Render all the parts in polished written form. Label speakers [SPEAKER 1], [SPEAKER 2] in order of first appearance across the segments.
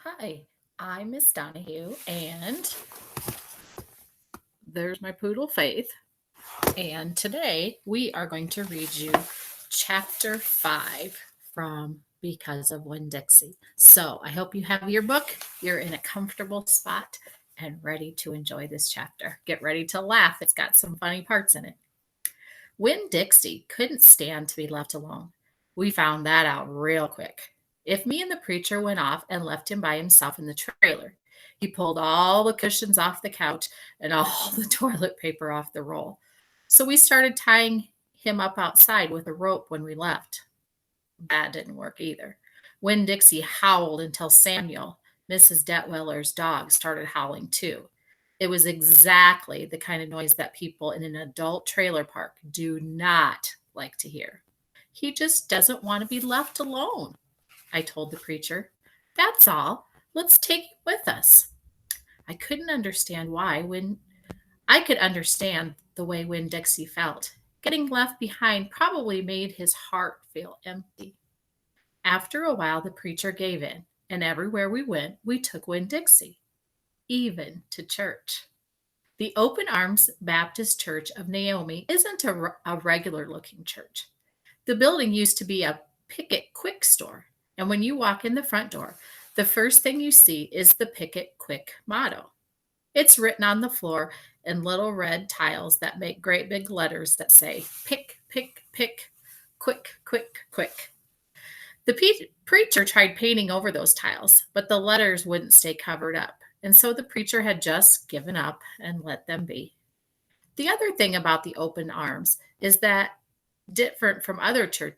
[SPEAKER 1] Hi, I'm Miss Donahue, and there's my poodle Faith. And today we are going to read you chapter 5 from Because of Winn Dixie. So I hope you have your book, you're in a comfortable spot, and ready to enjoy this chapter. Get ready to laugh, it's got some funny parts in it. Winn Dixie couldn't stand to be left alone. We found that out real quick. If me and the preacher went off and left him by himself in the trailer, he pulled all the cushions off the couch and all the toilet paper off the roll. So we started tying him up outside with a rope when we left. That didn't work either. Winn Dixie howled until Samuel, Mrs. Detweiler's dog, started howling too. It was exactly the kind of noise that people in an adult trailer park do not like to hear. He just doesn't want to be left alone, I told the preacher. That's all. Let's take him with us. I couldn't understand why when I could understand the way Winn Dixie felt. Getting left behind probably made his heart feel empty. After a while, the preacher gave in, and everywhere we went, we took Winn Dixie, even to church. The Open Arms Baptist Church of Naomi isn't a regular looking church. The building used to be a Picket Quick store, and when you walk in the front door, the first thing you see is the Picket Quick motto. It's written on the floor in little red tiles that make great big letters that say, pick, pick, pick, quick, quick, quick. The preacher tried painting over those tiles, but the letters wouldn't stay covered up, and so the preacher had just given up and let them be. The other thing about the open arms is that different from other church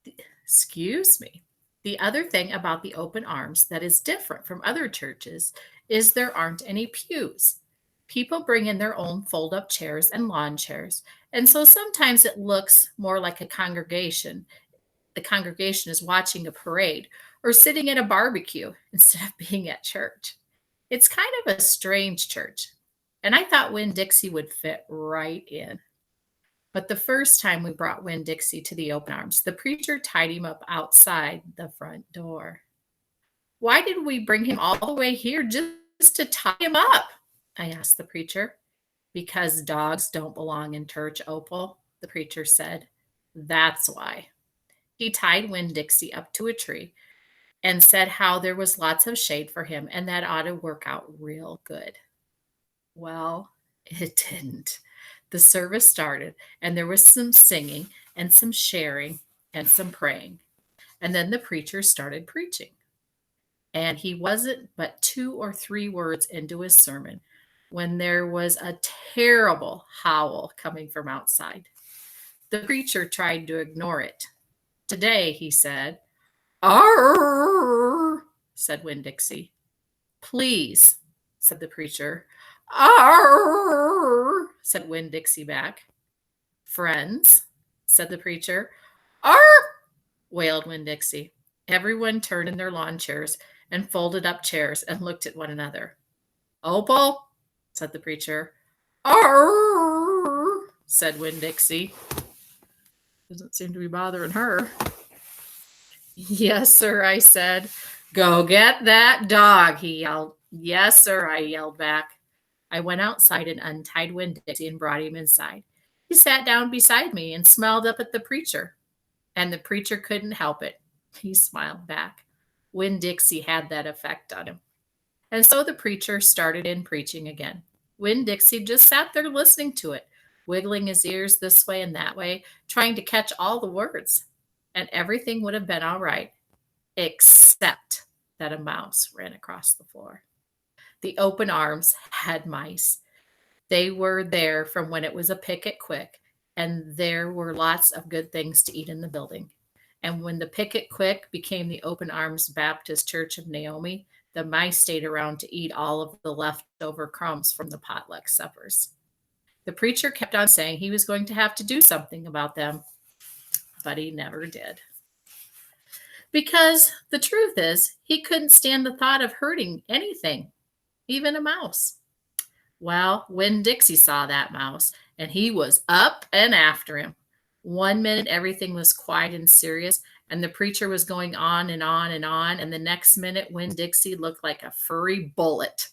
[SPEAKER 1] excuse me. The other thing about the open arms that is different from other churches is there aren't any pews. People bring in their own fold up chairs and lawn chairs, and so sometimes it looks more like a congregation. The congregation is watching a parade or sitting at a barbecue instead of being at church. It's kind of a strange church, and I thought Winn Dixie would fit right in. But the first time we brought Winn Dixie to the open arms, the preacher tied him up outside the front door. Why did we bring him all the way here just to tie him up? I asked the preacher. Because dogs don't belong in church, Opal, the preacher said. That's why. He tied Winn Dixie up to a tree and said how there was lots of shade for him and that ought to work out real good. Well, it didn't. The service started, and there was some singing and some sharing and some praying. And then the preacher started preaching. And he wasn't but 2 or 3 words into his sermon when there was a terrible howl coming from outside. The preacher tried to ignore it. Today, he said, "Arr," said Winn Dixie. "Please," said the preacher. "Arr," said Winn Dixie back. "Friends," said the preacher. "Arr," wailed Winn Dixie. Everyone turned in their lawn chairs and folded up chairs and looked at one another. "Opal," said the preacher. "Arr," said Winn Dixie. Doesn't seem to be bothering her. "Yes, sir," I said. "Go get that dog," he yelled. "Yes, sir," I yelled back. I went outside and untied Winn Dixie and brought him inside. He sat down beside me and smiled up at the preacher. And the preacher couldn't help it. He smiled back. Winn Dixie had that effect on him. And so the preacher started in preaching again. Winn Dixie just sat there listening to it, wiggling his ears this way and that way, trying to catch all the words. And everything would have been all right, except that a mouse ran across the floor. The open arms had mice. They were there from when it was a Picket Quick, and there were lots of good things to eat in the building. And when the Picket Quick became the Open Arms Baptist Church of Naomi, the mice stayed around to eat all of the leftover crumbs from the potluck suppers. The preacher kept on saying he was going to have to do something about them, but he never did. Because the truth is, he couldn't stand the thought of hurting anything, even a mouse. Well, Winn Dixie saw that mouse, and he was up and after him. One minute everything was quiet and serious, And the preacher was going on and on and on. And the next minute, Winn Dixie looked like a furry bullet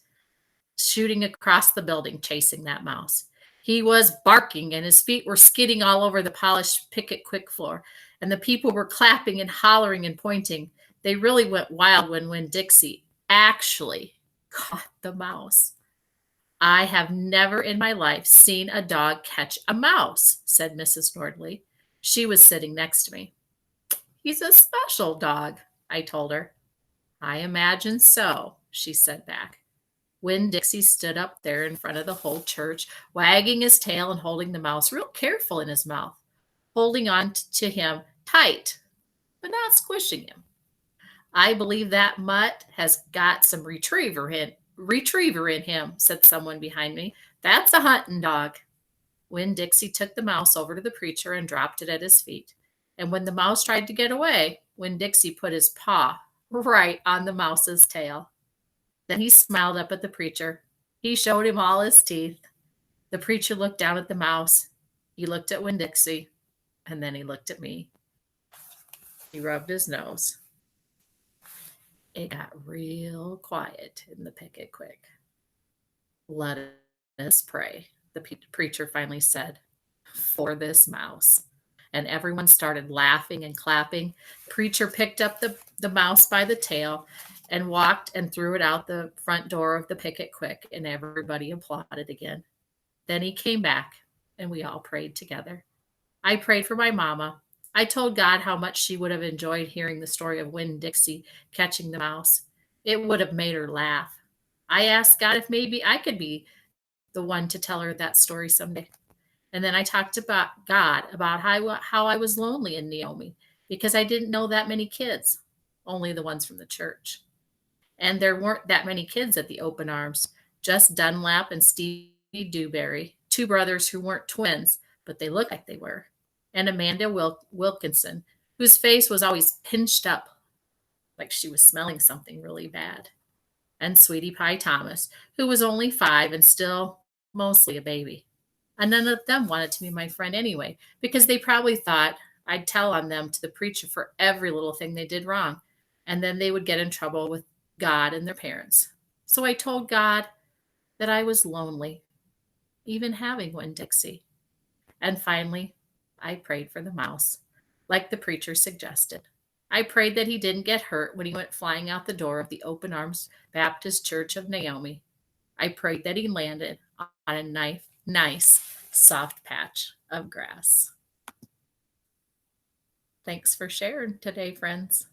[SPEAKER 1] shooting across the building, chasing that mouse. He was barking, and his feet were skidding all over the polished picket quick floor. And the people were clapping and hollering and pointing. They really went wild when Winn Dixie actually caught the mouse. I have never in my life seen a dog catch a mouse, said Mrs. Nordley. She was sitting next to me. He's a special dog, I told her. I imagine so, she said back. Winn Dixie stood up there in front of the whole church, wagging his tail and holding the mouse real careful in his mouth, holding on to him tight, but not squishing him. I believe that mutt has got some retriever in him, said someone behind me. That's a hunting dog. Winn Dixie took the mouse over to the preacher and dropped it at his feet. And when the mouse tried to get away, Winn Dixie put his paw right on the mouse's tail. Then he smiled up at the preacher. He showed him all his teeth. The preacher looked down at the mouse. He looked at Winn Dixie, and then he looked at me. He rubbed his nose. It got real quiet in the picket quick. Let us pray, the preacher finally said, for this mouse. And everyone started laughing and clapping. The preacher picked up the mouse by the tail and walked and threw it out the front door of the picket quick, and everybody applauded again. Then he came back, and we all prayed together. I prayed for my mama. I told God how much she would have enjoyed hearing the story of Winn Dixie catching the mouse. It would have made her laugh. I asked God if maybe I could be the one to tell her that story someday. And then I talked about God, about how I was lonely in Naomi because I didn't know that many kids, only the ones from the church. And there weren't that many kids at the Open Arms, just Dunlap and Stevie Dewberry, two brothers who weren't twins, but they looked like they were, and Amanda Wilkinson, whose face was always pinched up like she was smelling something really bad, and Sweetie Pie Thomas, who was only 5 and still mostly a baby. And none of them wanted to be my friend anyway, because they probably thought I'd tell on them to the preacher for every little thing they did wrong, and then they would get in trouble with God and their parents. So I told God that I was lonely, even having Winn Dixie. And finally, I prayed for the mouse, like the preacher suggested. I prayed that he didn't get hurt when he went flying out the door of the Open Arms Baptist Church of Naomi. I prayed that he landed on a nice, soft patch of grass. Thanks for sharing today, friends.